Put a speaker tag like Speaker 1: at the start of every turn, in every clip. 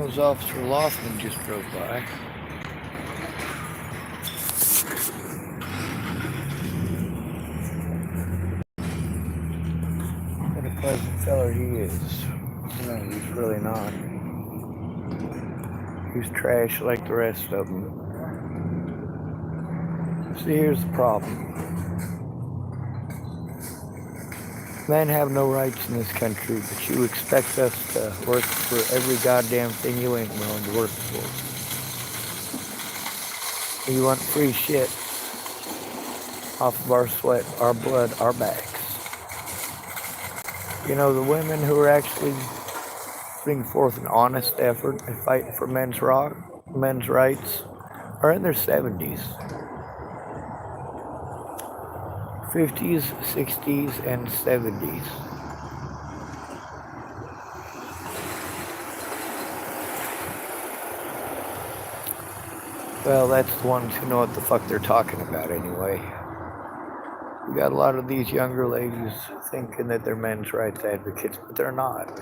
Speaker 1: knows Officer Loftman just drove by. What a pleasant feller he is. No, he's really not. He's trash like the rest of them. See, here's the problem. Men have no rights in this country, but you expect us to work for every goddamn thing you ain't willing to work for. You want free shit off of our sweat, our blood, our backs. You know, the women who are actually putting forth an honest effort and fighting for men's rights are in their 70s, 50s, 60s, and 70s. Well, that's the ones who know what the fuck they're talking about anyway. We got a lot of these younger ladies thinking that they're men's rights advocates, but they're not.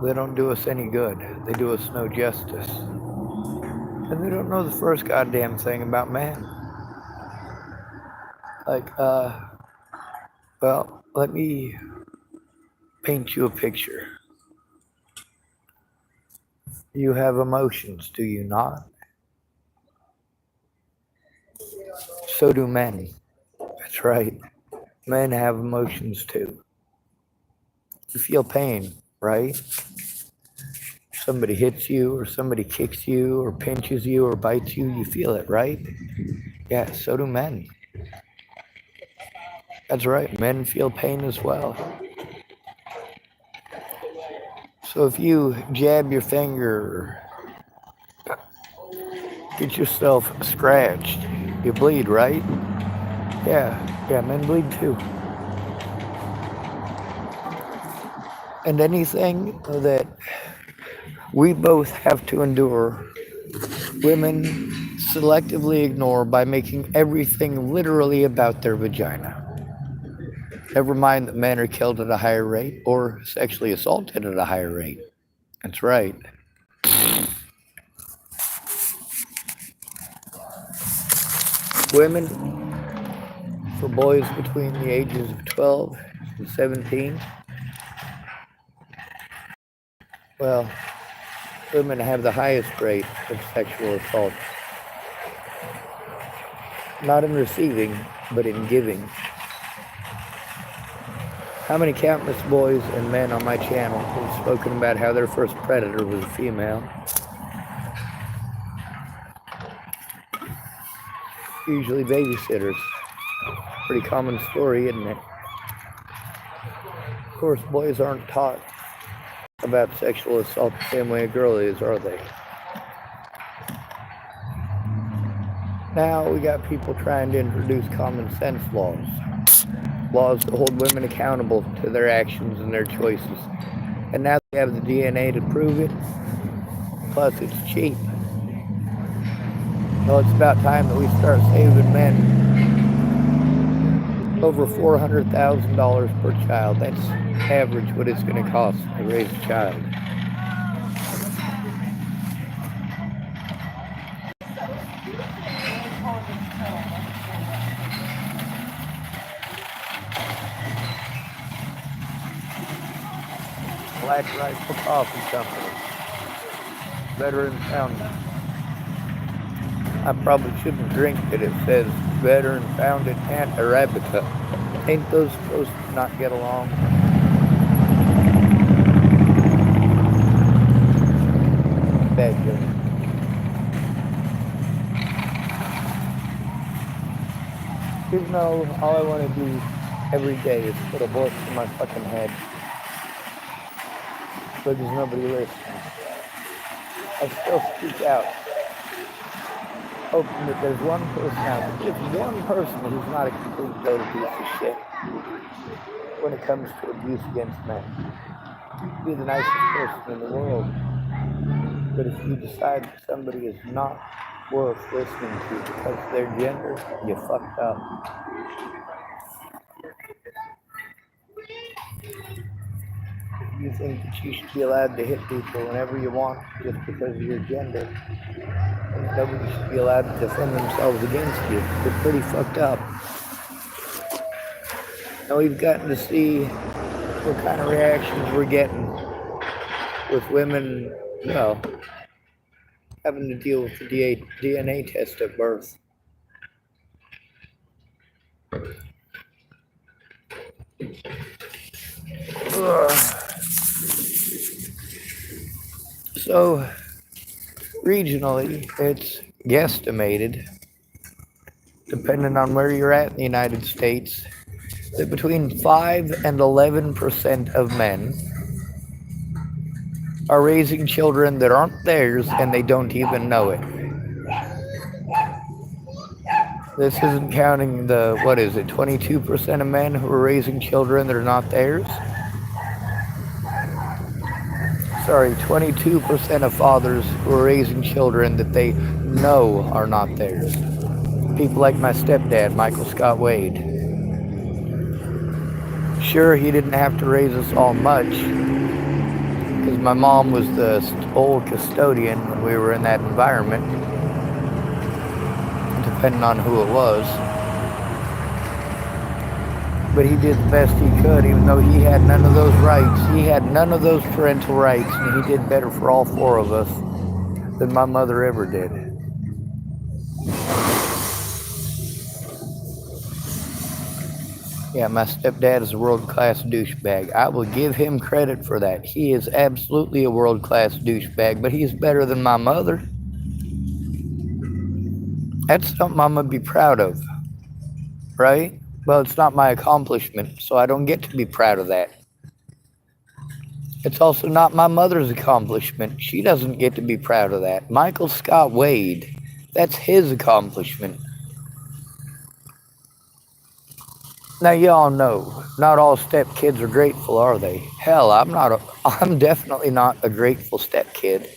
Speaker 1: They don't do us any good. They do us no justice. And they don't know the first goddamn thing about men. Like, well, let me paint you a picture. You have emotions, do you not? So do men. That's right. Men have emotions too. You feel pain, right? Somebody hits you, or somebody kicks you, or pinches you, or bites you, you feel it, right? Yeah, so do men. That's right, men feel pain as well. So if you jab your finger, get yourself scratched, you bleed, right? Yeah, men bleed too. And anything that we both have to endure, women selectively ignore by making everything literally about their vagina. Never mind that men are killed at a higher rate or sexually assaulted at a higher rate. That's right. Women, for boys between the ages of 12 and 17, well, women have the highest rate of sexual assault. Not in receiving, but in giving. How many countless boys and men on my channel have spoken about how their first predator was a female? Usually babysitters. Pretty common story, isn't it? Of course, boys aren't taught about sexual assault the same way a girl is, are they? Now we got people trying to introduce common sense laws. Laws to hold women accountable to their actions and their choices. And now they have the DNA to prove it. Plus, it's cheap. Well, it's about time that we start saving men. Over $400,000 per child. That's average what it's going to cost to raise a child. Black Rifle Coffee Company. Veteran Founded. I probably shouldn't drink it. It says Veteran Founded and Arabica. Ain't those supposed to not get along? Bad joke. You know, all I want to do every day is put a bullet in my fucking head. But there's nobody listening. I still speak out, hoping that there's one person out there, just one person who's not a complete total piece of shit when it comes to abuse against men. Be the nicest person in the world. But if you decide that somebody is not worth listening to because of their gender, you fucked up. you think that you should be allowed to hit people whenever you want just because of your gender. And nobody should be allowed to defend themselves against you. They're pretty fucked up. Now we've gotten to see what kind of reactions we're getting with women, well, having to deal with the DNA test at birth. Ugh. So, regionally, it's guesstimated, depending on where you're at in the United States, that between 5 and 11% of men are raising children that aren't theirs and they don't even know it. This isn't counting the, 22% of men who are raising children that are not theirs? Sorry, 22% of fathers who are raising children that they know are not theirs. People like my stepdad, Michael Scott Wade. Sure, he didn't have to raise us all much, because my mom was the old custodian when we were in that environment, depending on who it was. But he did the best he could, even though he had none of those rights. He had none of those parental rights, and he did better for all four of us than my mother ever did. Yeah, my stepdad is a world-class douchebag. I will give him credit for that. He is absolutely a world-class douchebag, but he's better than my mother. That's something I'm going to be proud of, right? Well, it's not my accomplishment, so I don't get to be proud of that. It's also not my mother's accomplishment. She doesn't get to be proud of that. Michael Scott Wade, that's his accomplishment. Now, y'all know, not all stepkids are grateful, are they? Hell, I'm definitely not a grateful stepkid.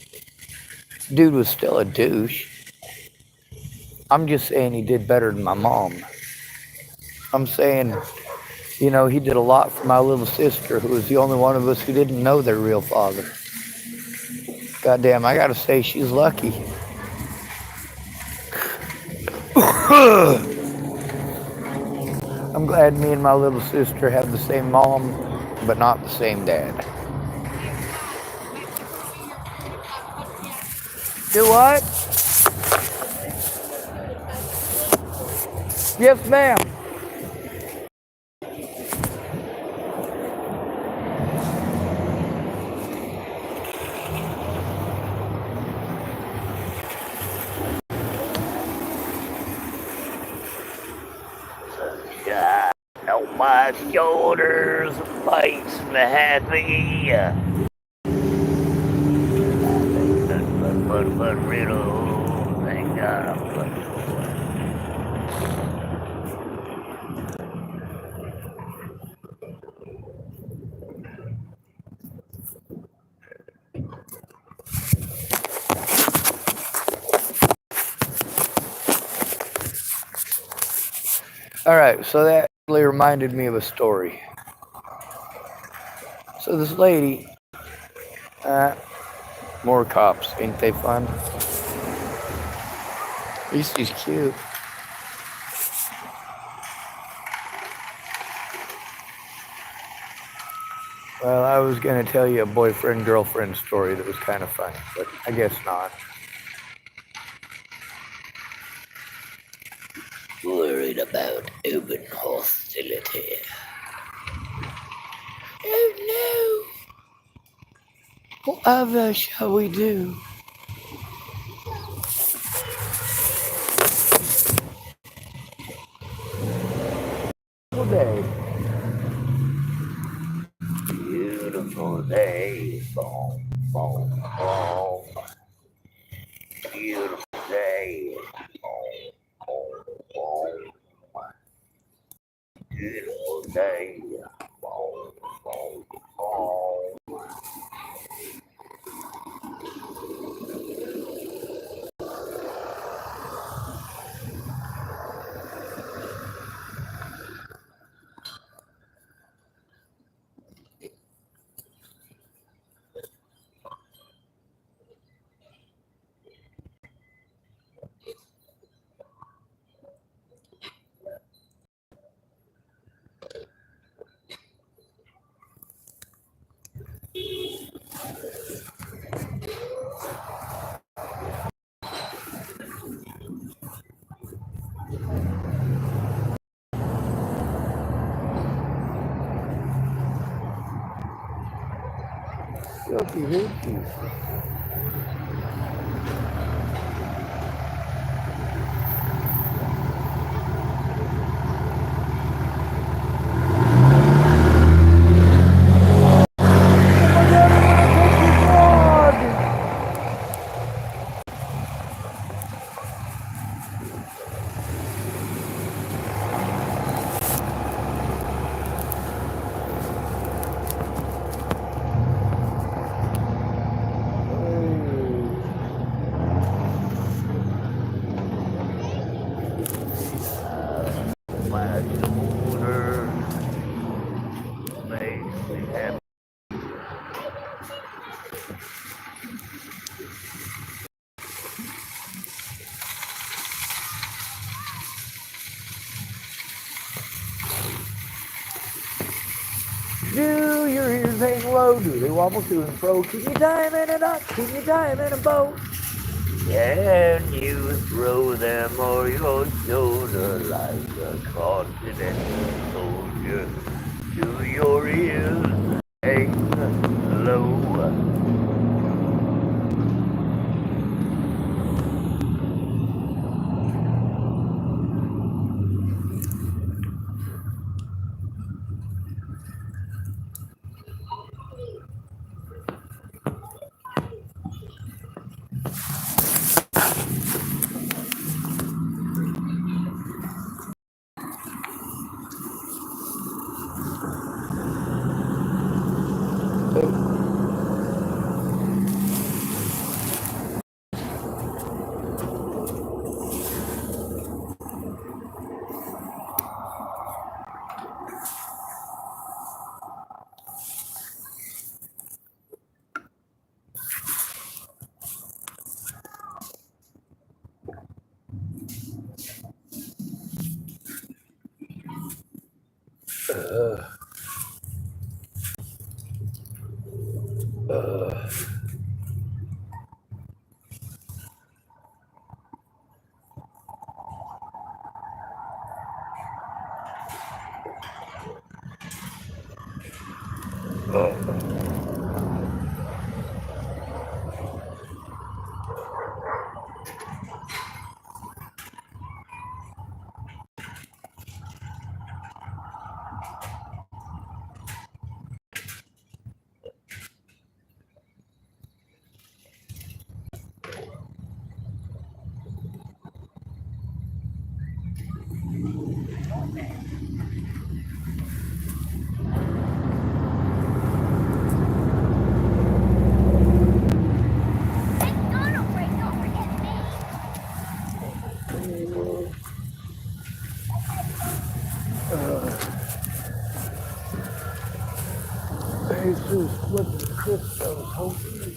Speaker 1: Dude was still a douche. I'm just saying he did better than my mom. I'm saying, he did a lot for my little sister, who was the only one of us who didn't know their real father. Goddamn, I gotta say, she's lucky. I'm glad me and my little sister have the same mom, but not the same dad. Do what? Yes, ma'am. Sunshine on my shoulders makes me happy. But riddle, thank God. All right, so that really reminded me of a story. So this lady, more cops, ain't they fun? At least he's cute. Well, I was going to tell you a boyfriend-girlfriend story that was kind of funny, but I guess not. Worried about open hostility. Oh no! Whatever shall we do? Day. Beautiful day, boom, boom, boom. Beautiful day, boom, boom, boom. Beautiful day, boom, boom, boom. Filthy hoochies. Do your ears hang low? Do they wobble to and fro? Can you tie 'em in a knot? Can you tie 'em in a bow? Can you throw them o'er your shoulder like a confident soldier? Do your ears hang low? Jesus, what the Christos, hopefully.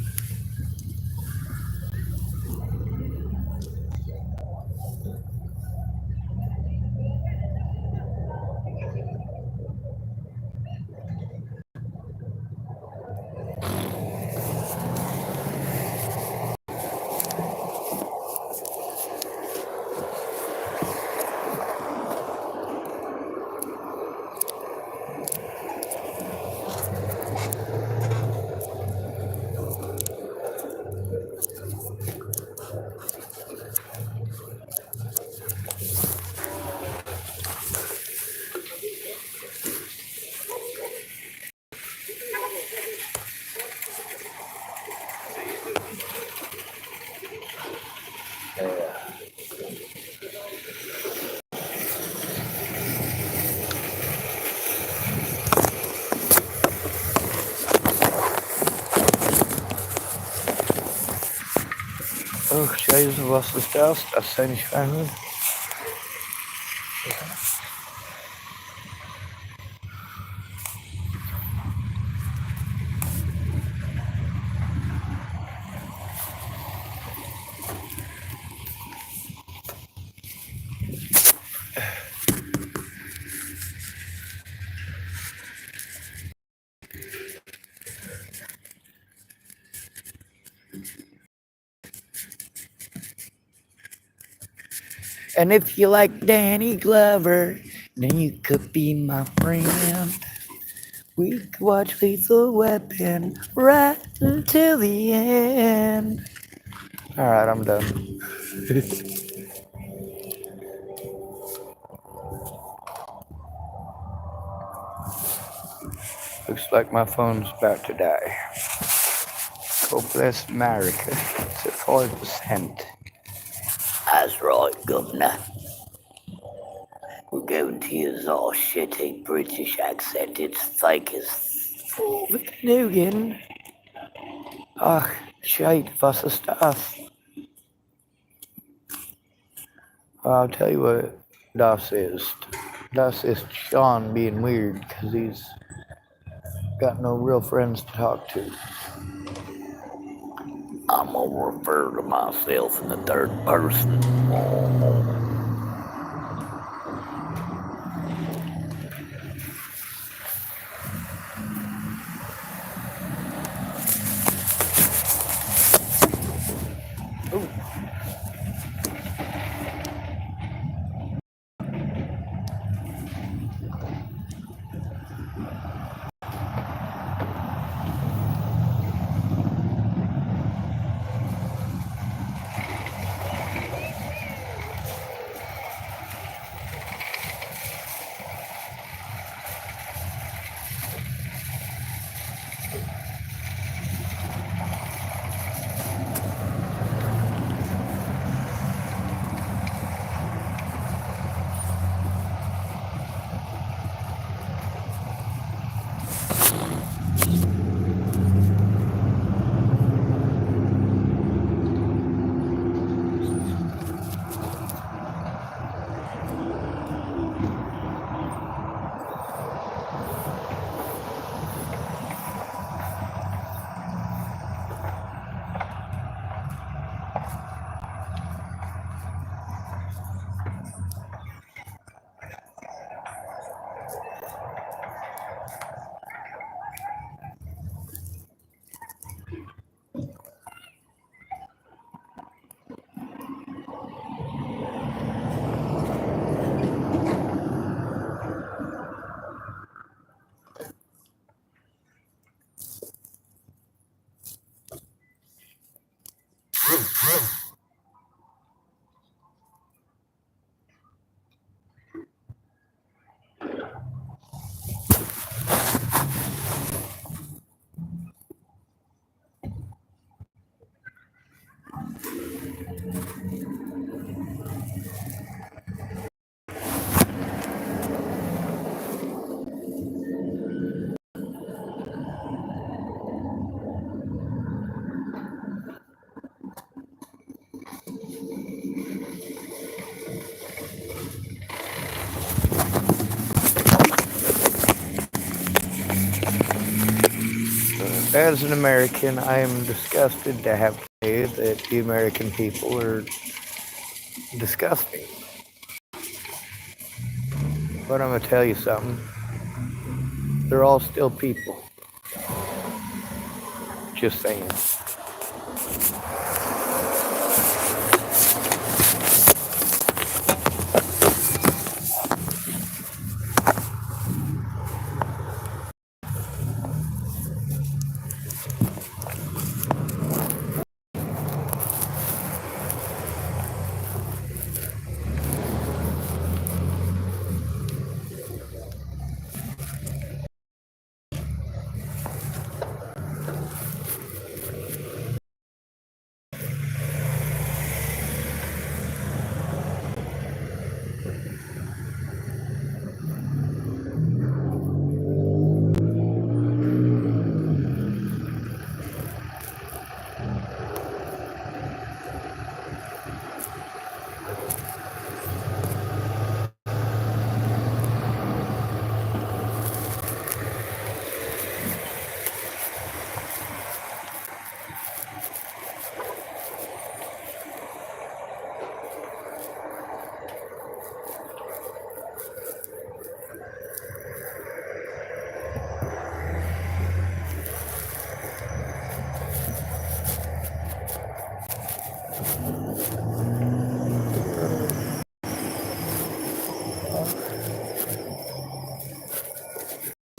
Speaker 1: Jesus, was ist das? Das ist ja nicht rein. And if you like Danny Glover, then you could be my friend. We could watch Lethal Weapon right until the end. All right, I'm done. Looks like my phone's about to die. God bless America. It's at 5%. That's right, Governor. We're going to use our shitty British accent. It's fake as Nugan. Ach, shit, was ist das? I'll tell you what das ist. Das ist Sean being weird because he's got no real friends to talk to. I'm gonna refer to myself in the third person. Ooh. As an American, I am disgusted to have to say that the American people are disgusting. But I'm going to tell you something. They're all still people. Just saying.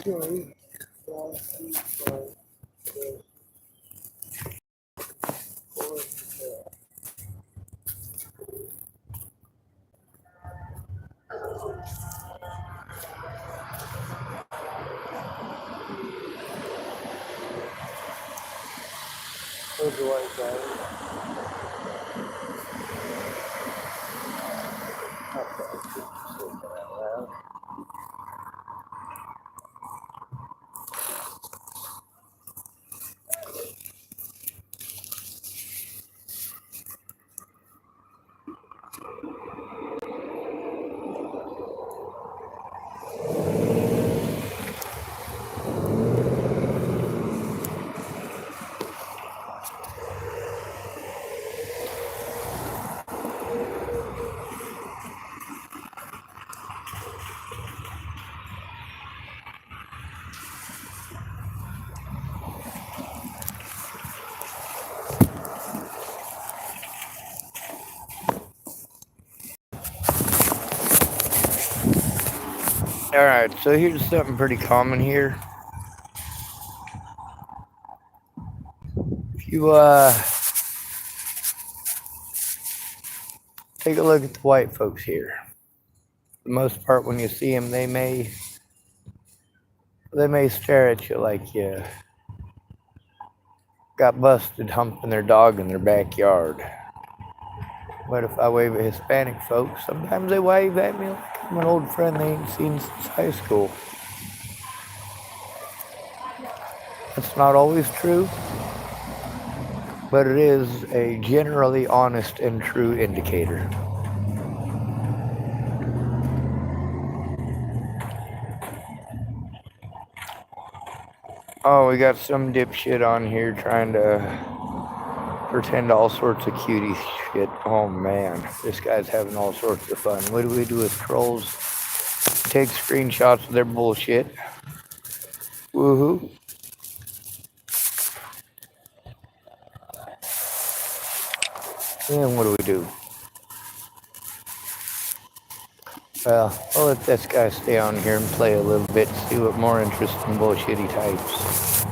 Speaker 1: Sorry. Where's the white guy? Alright, so here's something pretty common here. If you take a look at the white folks here. For the most part, when you see them, they may stare at you like you got busted humping their dog in their backyard. But if I wave at Hispanic folks, sometimes they wave at me like I'm an old friend they ain't seen since high school. That's not always true, but it is a generally honest and true indicator. Oh, we got some dipshit on here trying to pretend all sorts of cutie shit. Oh man, this guy's having all sorts of fun. What do we do with trolls? Take screenshots of their bullshit. Woohoo. And what do we do? Well, I'll let this guy stay on here and play a little bit, see what more interesting bullshit he types.